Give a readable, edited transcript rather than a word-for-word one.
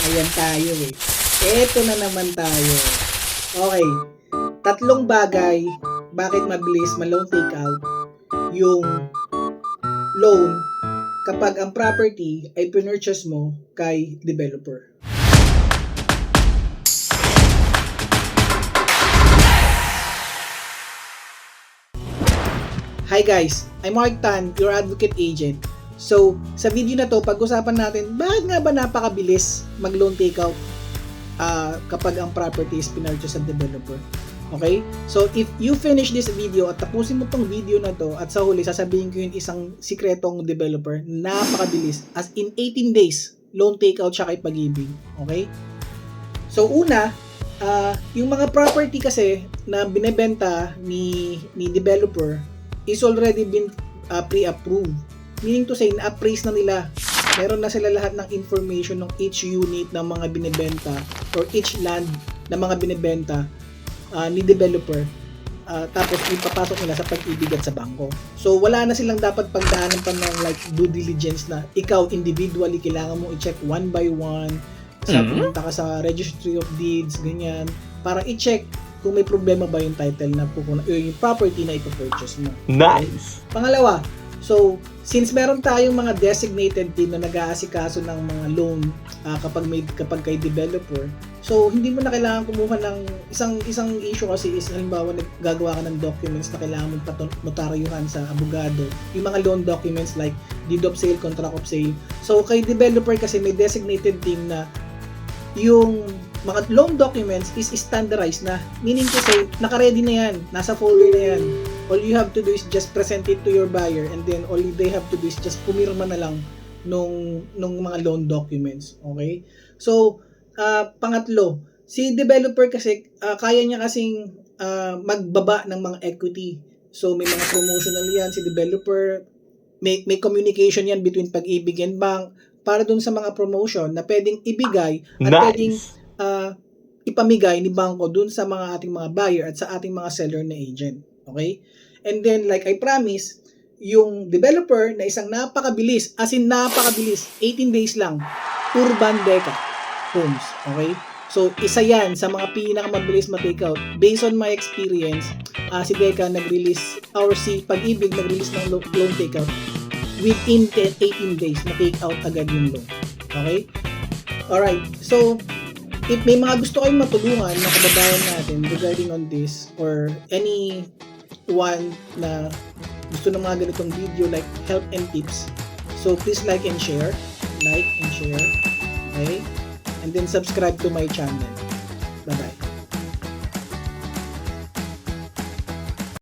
Ayan tayo eh. Eto na naman tayo. Okay. 3 bagay bakit mabilis ma-loan takeout yung loan kapag ang property ay pinurchase mo kay developer. Hi guys, I'm Mark Tan, your advocate agent. So, sa video na to, pag-usapan natin bakit nga ba napakabilis mag-loan takeout kapag ang property is pinurchase sa developer. Okay? So, if you finish this video at tapusin mo tong video na to at sa huli, sasabihin ko yung isang sikretong developer, napakabilis. As in 18 days, loan takeout siya kay Pag-ibig. Okay? So, una, yung mga property kasi na binebenta ni developer is already been pre-approved. Meaning to say, na-appraise na nila. Meron na sila lahat ng information ng each unit ng mga binebenta or each land na mga binebenta ni developer. Tapos ipapasok nila sa Pag-ibig at sa bangko. So wala na silang dapat pagdaanan pa ng like due diligence na ikaw individually kailangan mo i-check one by one. Punta ka sa registry of deeds, ganyan, para i-check kung may problema ba yung title na yung property na ipapurchase mo. Nice! Pangalawa, so since meron tayong mga designated team na nag-aasikaso ng mga loan kapag kay developer, so hindi mo na kailangan kumuha ng isang issue kasi is halimbawa naggagawa ka ng documents na kailangan mong notaryuhan sa abogado, yung mga loan documents like deed of sale, contract of sale. So kay developer kasi may designated team na yung mga loan documents is standardized na, meaning to say naka-ready na yan, nasa folder na yan. All you have to do is just present it to your buyer and then all they have to do is just pumirma na lang nung mga loan documents. Okay? So, pangatlo, si developer kasi kaya niya kasing magbaba ng mga equity. So, may mga promotional yan si developer, may communication yan between Pag-ibig and bank para dun sa mga promotion na pwedeng ibigay at pwedeng ipamigay ni bangko dun sa mga ating mga buyer at sa ating mga seller na agent. Okay? And then, like I promise, yung developer na isang napakabilis, as in napakabilis, 18 days lang, Urban Deca Homes. Okay? So, isa yan sa mga pinakamabilis ma-takeout. Based on my experience, si Deca nag-release, or si Pag-ibig nag-release ng loan takeout within 18 days, na-takeout agad yung loan. Okay? Alright. So, if may mga gusto kayong matulungan na kababayan natin regarding on this or anyone na gusto ng mga ganitong video like help and tips, so please like and share, okay, and then subscribe to my channel. Bye bye.